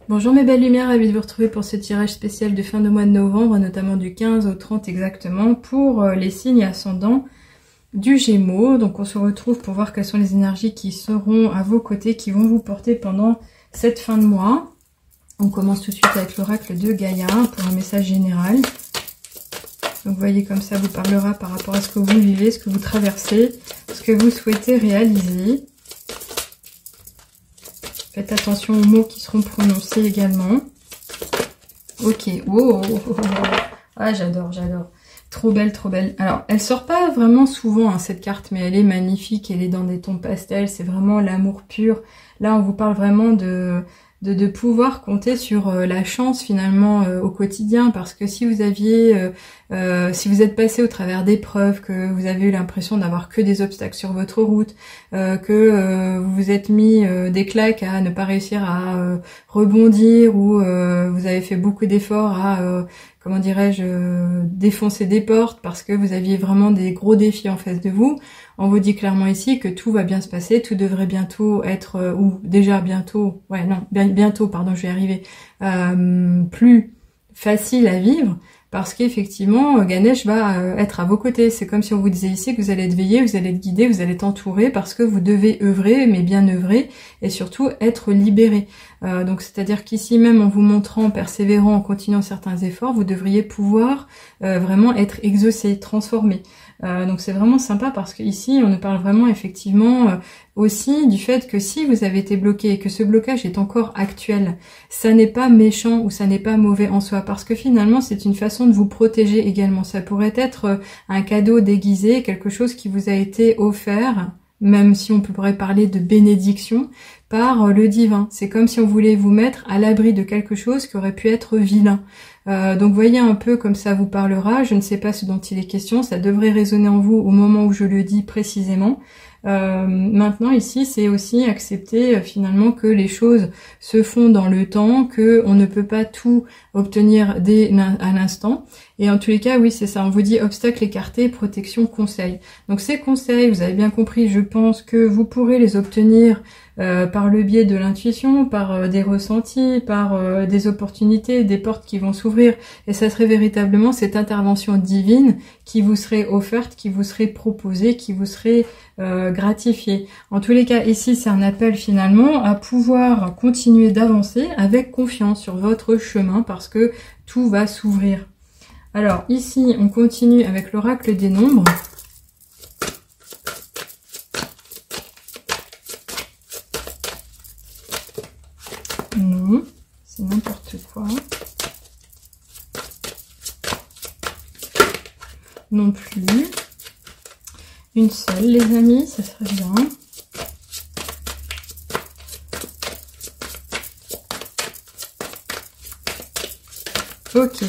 Bonjour mes belles lumières, ravi de vous retrouver pour ce tirage spécial de fin de mois de novembre, notamment du 15 au 30 exactement, pour les signes ascendants du Gémeaux. Donc on se retrouve pour voir quelles sont les énergies qui seront à vos côtés, qui vont vous porter pendant cette fin de mois. On commence tout de suite avec l'oracle de Gaïa pour un message général. Donc vous voyez comme ça vous parlera par rapport à ce que vous vivez, ce que vous traversez, ce que vous souhaitez réaliser. Faites attention aux mots qui seront prononcés également. Ok, wow, ah j'adore, j'adore. Trop belle, trop belle. Alors, elle sort pas vraiment souvent hein, cette carte, mais elle est magnifique, elle est dans des tons pastels, c'est vraiment l'amour pur. Là, on vous parle vraiment de pouvoir compter sur la chance finalement au quotidien, parce que si vous aviez, si vous êtes passé au travers d'épreuves, que vous avez eu l'impression d'avoir que des obstacles sur votre route, que vous vous êtes mis des claques à ne pas réussir à rebondir, ou vous avez fait beaucoup d'efforts à comment dirais-je, défoncer des portes parce que vous aviez vraiment des gros défis en face de vous. On vous dit clairement ici que tout va bien se passer, tout devrait bientôt être, ou déjà bientôt, ouais non, bientôt, pardon, je vais y arriver, plus facile à vivre, parce qu'effectivement, Ganesh va être à vos côtés. C'est comme si on vous disait ici que vous allez être veillé, vous allez être guidé, vous allez être entouré, parce que vous devez œuvrer, mais bien œuvrer, et surtout être libéré. Donc c'est-à-dire qu'ici même, en vous montrant, persévérant, en continuant certains efforts, vous devriez pouvoir vraiment être exaucé, transformé. Donc c'est vraiment sympa parce qu'ici on nous parle vraiment effectivement aussi du fait que si vous avez été bloqué et que ce blocage est encore actuel, ça n'est pas méchant ou ça n'est pas mauvais en soi, parce que finalement c'est une façon de vous protéger également. Ça pourrait être un cadeau déguisé, quelque chose qui vous a été offert, même si on pourrait parler de bénédiction, par le divin. C'est comme si on voulait vous mettre à l'abri de quelque chose qui aurait pu être vilain. Donc voyez un peu comme ça vous parlera. Je ne sais pas ce dont il est question, ça devrait résonner en vous au moment où je le dis précisément. Maintenant ici c'est aussi accepter finalement que les choses se font dans le temps, que on ne peut pas tout obtenir dès à l'instant, et en tous les cas oui c'est ça, on vous dit obstacle écarté, protection, conseil. Donc ces conseils, vous avez bien compris, je pense que vous pourrez les obtenir par le biais de l'intuition, par des ressentis, par des opportunités, des portes qui vont s'ouvrir, et ça serait véritablement cette intervention divine qui vous serait offerte, qui vous serait proposée, qui vous serait gratifiée. En tous les cas, ici c'est un appel finalement à pouvoir continuer d'avancer avec confiance sur votre chemin, parce que tout va s'ouvrir. Alors ici on continue avec l'oracle des nombres. Non, c'est n'importe quoi. Non plus. Une seule, les amis, ça serait bien. Ok.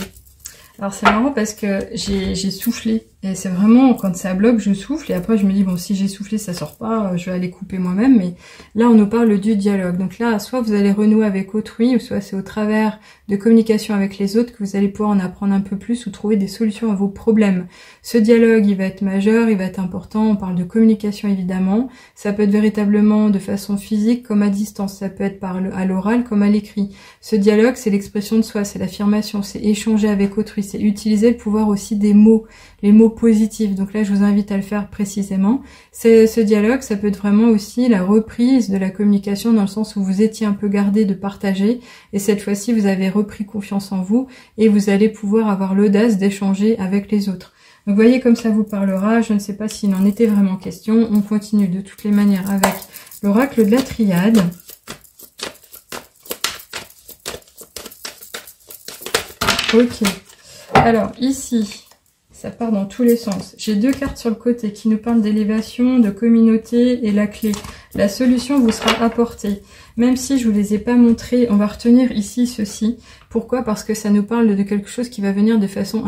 Alors c'est marrant parce que j'ai soufflé, et c'est vraiment quand ça bloque je souffle, et après je me dis bon si j'ai soufflé ça sort pas, je vais aller couper moi-même. Mais là on nous parle du dialogue, donc là soit vous allez renouer avec autrui, ou soit c'est au travers de communication avec les autres que vous allez pouvoir en apprendre un peu plus ou trouver des solutions à vos problèmes. Ce dialogue il va être majeur, il va être important, on parle de communication évidemment, ça peut être véritablement de façon physique comme à distance, ça peut être à l'oral comme à l'écrit. Ce dialogue c'est l'expression de soi, c'est l'affirmation, c'est échanger avec autrui, c'est utiliser le pouvoir aussi des mots, les mots positifs. Donc là, je vous invite à le faire précisément. Ce dialogue, ça peut être vraiment aussi la reprise de la communication, dans le sens où vous étiez un peu gardé de partager, et cette fois-ci, vous avez repris confiance en vous, et vous allez pouvoir avoir l'audace d'échanger avec les autres. Donc, vous voyez comme ça vous parlera. Je ne sais pas s'il en était vraiment question. On continue de toutes les manières avec l'oracle de la triade. Ok. Alors ici, ça part dans tous les sens. J'ai deux cartes sur le côté qui nous parlent d'élévation, de communauté et la clé. La solution vous sera apportée. Même si je vous les ai pas montrés, on va retenir ici ceci. Pourquoi? Parce que ça nous parle de quelque chose qui va venir de façon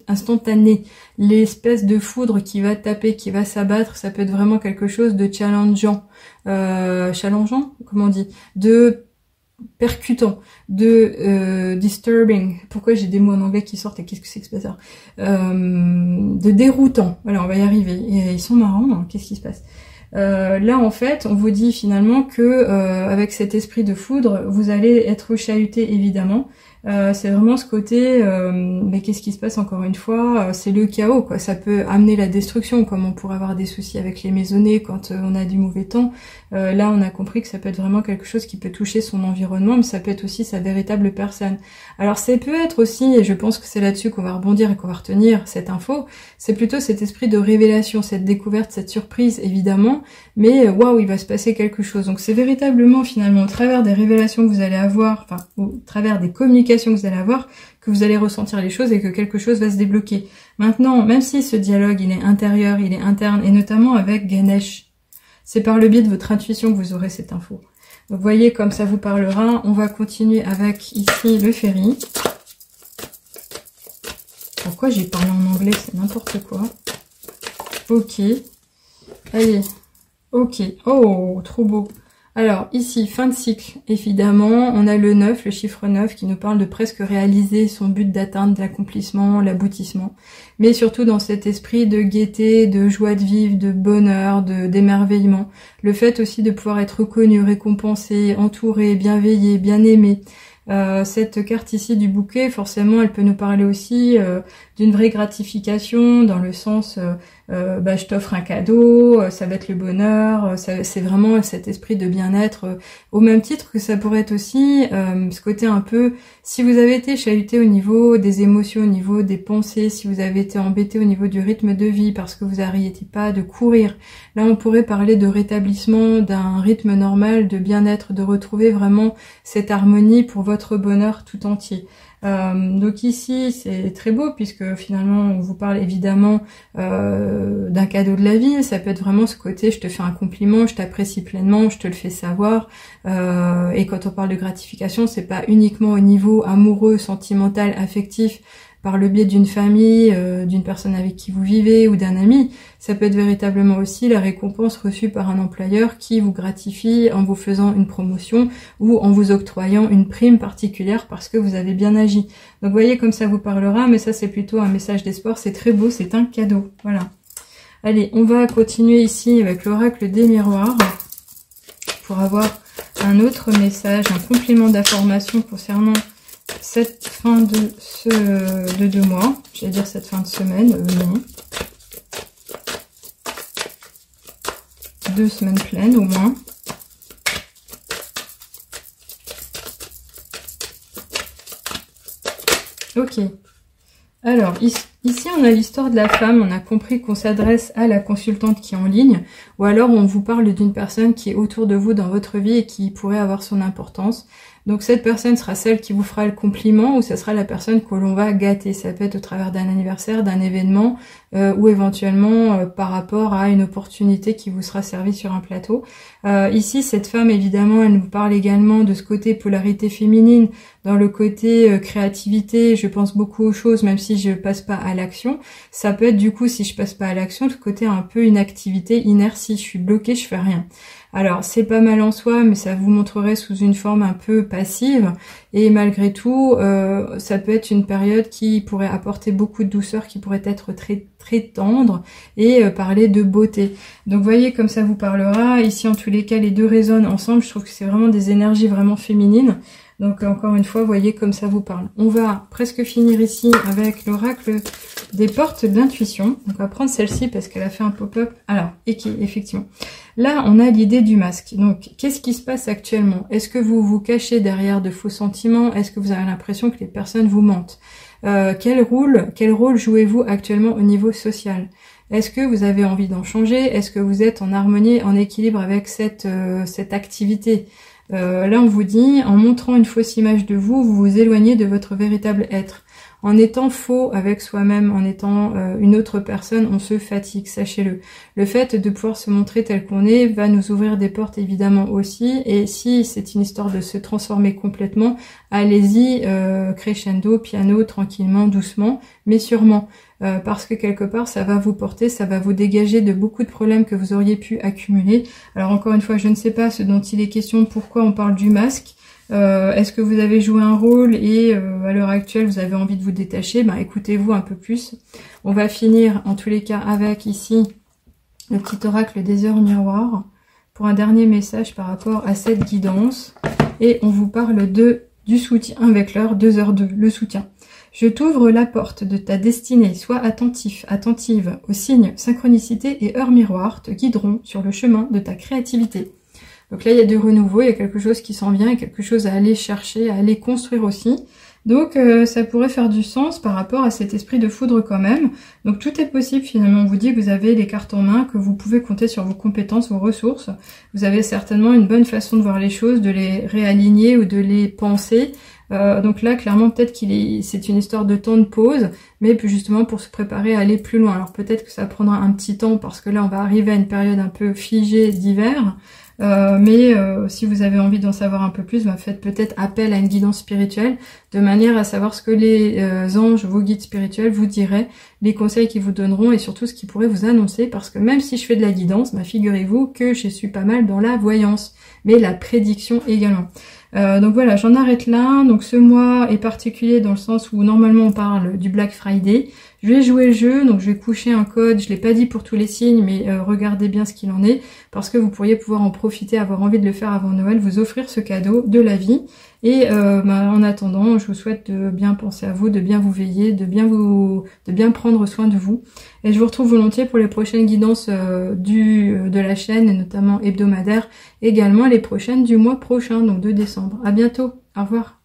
instantanée. L'espèce de foudre qui va taper, qui va s'abattre, ça peut être vraiment quelque chose de challengeant. Challengeant? Comment on dit? De percutant, de disturbing. Pourquoi j'ai des mots en anglais qui sortent et qu'est-ce que c'est que ce bazar? De déroutant. Voilà, on va y arriver. Et ils sont marrants, hein. Qu'est-ce qui se passe? Là en fait on vous dit finalement que avec cet esprit de foudre vous allez être chahuté évidemment. C'est vraiment ce côté mais qu'est-ce qui se passe encore une fois, c'est le chaos quoi, ça peut amener la destruction comme on pourrait avoir des soucis avec les maisonnées quand on a du mauvais temps. Là on a compris que ça peut être vraiment quelque chose qui peut toucher son environnement, mais ça peut être aussi sa véritable personne. Alors ça peut être aussi, et je pense que c'est là-dessus qu'on va rebondir et qu'on va retenir cette info, c'est plutôt cet esprit de révélation, cette découverte, cette surprise évidemment, mais waouh, il va se passer quelque chose. Donc c'est véritablement finalement au travers des révélations que vous allez avoir, enfin au travers des communications que vous allez avoir, que vous allez ressentir les choses et que quelque chose va se débloquer. Maintenant, même si ce dialogue il est intérieur, il est interne, et notamment avec Ganesh, c'est par le biais de votre intuition que vous aurez cette info. Donc vous voyez comme ça vous parlera. On va continuer avec ici le ferry. Pourquoi j'ai parlé en anglais, c'est n'importe quoi. Ok. Allez. Ok. Oh, trop beau. Alors ici, fin de cycle, évidemment, on a le 9, le chiffre 9 qui nous parle de presque réaliser son but d'atteindre l'accomplissement, l'aboutissement, mais surtout dans cet esprit de gaieté, de joie de vivre, de bonheur, d'émerveillement, le fait aussi de pouvoir être reconnu, récompensé, entouré, bienveillé, bien aimé. Cette carte ici du bouquet, forcément, elle peut nous parler aussi d'une vraie gratification, dans le sens je t'offre un cadeau, ça va être le bonheur, c'est vraiment cet esprit de bien-être, au même titre que ça pourrait être aussi ce côté un peu, si vous avez été chahuté au niveau des émotions, au niveau des pensées, si vous avez été embêté au niveau du rythme de vie parce que vous n'arrêtez pas de courir, là on pourrait parler de rétablissement d'un rythme normal, de bien-être, de retrouver vraiment cette harmonie pour votre bonheur tout entier. Donc ici c'est très beau puisque finalement on vous parle évidemment d'un cadeau de la vie, ça peut être vraiment ce côté je te fais un compliment, je t'apprécie pleinement, je te le fais savoir, et quand on parle de gratification c'est pas uniquement au niveau amoureux, sentimental, affectif, par le biais d'une famille, d'une personne avec qui vous vivez ou d'un ami, ça peut être véritablement aussi la récompense reçue par un employeur qui vous gratifie en vous faisant une promotion ou en vous octroyant une prime particulière parce que vous avez bien agi. Donc vous voyez comme ça vous parlera, mais ça c'est plutôt un message d'espoir, c'est très beau, c'est un cadeau. Voilà. Allez, on va continuer ici avec l'oracle des miroirs pour avoir un autre message, un complément d'information concernant cette fin de 2 mois, j'allais dire cette fin de semaine, non. 2 semaines pleines au moins. Ok. Alors, ici on a l'histoire de la femme, on a compris qu'on s'adresse à la consultante qui est en ligne, ou alors on vous parle d'une personne qui est autour de vous dans votre vie et qui pourrait avoir son importance. Donc cette personne sera celle qui vous fera le compliment ou ça sera la personne que l'on va gâter. Ça peut être au travers d'un anniversaire, d'un événement ou éventuellement par rapport à une opportunité qui vous sera servie sur un plateau. Ici, cette femme, évidemment, elle nous parle également de ce côté polarité féminine, dans le côté créativité. Je pense beaucoup aux choses, même si je passe pas à l'action. Ça peut être du coup, si je passe pas à l'action, le côté un peu inactivité, inertie. Je suis bloquée, je fais rien. Alors, c'est pas mal en soi, mais ça vous montrerait sous une forme un peu passive. Et malgré tout, ça peut être une période qui pourrait apporter beaucoup de douceur, qui pourrait être très très tendre et parler de beauté. Donc, voyez comme ça vous parlera. Ici, en tous les cas, les deux résonnent ensemble. Je trouve que c'est vraiment des énergies vraiment féminines. Donc, encore une fois, voyez comme ça vous parle. On va presque finir ici avec l'oracle des portes d'intuition. Donc, on va prendre celle-ci parce qu'elle a fait un pop-up. Alors, effectivement. Là, on a l'idée du masque. Donc, qu'est-ce qui se passe actuellement? Est-ce que vous vous cachez derrière de faux sentiments? Est-ce que vous avez l'impression que les personnes vous mentent? Quel rôle jouez-vous actuellement au niveau social? Est-ce que vous avez envie d'en changer? Est-ce que vous êtes en harmonie, en équilibre avec cette activité? Là, on vous dit, en montrant une fausse image de vous, vous vous éloignez de votre véritable être. En étant faux avec soi-même, en étant une autre personne, on se fatigue, sachez-le. Le fait de pouvoir se montrer tel qu'on est va nous ouvrir des portes évidemment aussi. Et si c'est une histoire de se transformer complètement, allez-y crescendo, piano, tranquillement, doucement, mais sûrement. Parce que quelque part, ça va vous porter, ça va vous dégager de beaucoup de problèmes que vous auriez pu accumuler. Alors encore une fois, je ne sais pas ce dont il est question, pourquoi on parle du masque. Est-ce que vous avez joué un rôle et à l'heure actuelle vous avez envie de vous détacher? Ben écoutez-vous un peu plus. On va finir en tous les cas avec ici le petit oracle des heures miroirs, pour un dernier message par rapport à cette guidance. Et on vous parle du soutien avec l'heure 2h02, le soutien. Je t'ouvre la porte de ta destinée, sois attentif, attentive aux signes, synchronicité et heures miroirs te guideront sur le chemin de ta créativité. Donc là, il y a du renouveau, il y a quelque chose qui s'en vient, il y a quelque chose à aller chercher, à aller construire aussi. Donc ça pourrait faire du sens par rapport à cet esprit de foudre quand même. Donc tout est possible finalement, on vous dit que vous avez les cartes en main, que vous pouvez compter sur vos compétences, vos ressources. Vous avez certainement une bonne façon de voir les choses, de les réaligner ou de les penser. Donc là, clairement, peut-être c'est une histoire de temps de pause, mais justement pour se préparer à aller plus loin. Alors peut-être que ça prendra un petit temps parce que là, on va arriver à une période un peu figée d'hiver. Mais si vous avez envie d'en savoir un peu plus, faites peut-être appel à une guidance spirituelle de manière à savoir ce que les anges, vos guides spirituels vous diraient, les conseils qu'ils vous donneront et surtout ce qu'ils pourraient vous annoncer, parce que même si je fais de la guidance, figurez-vous que je suis pas mal dans la voyance, mais la prédiction également. Donc voilà, j'en arrête là. Donc ce mois est particulier dans le sens où normalement on parle du Black Friday. Je vais jouer le jeu, donc je vais coucher un code, je l'ai pas dit pour tous les signes, mais regardez bien ce qu'il en est, parce que vous pourriez pouvoir en profiter, avoir envie de le faire avant Noël, vous offrir ce cadeau de la vie. Et en attendant, je vous souhaite de bien penser à vous, de bien vous veiller, de bien prendre soin de vous. Et je vous retrouve volontiers pour les prochaines guidances de la chaîne, et notamment hebdomadaires, également les prochaines du mois prochain, donc de décembre. À bientôt, au revoir.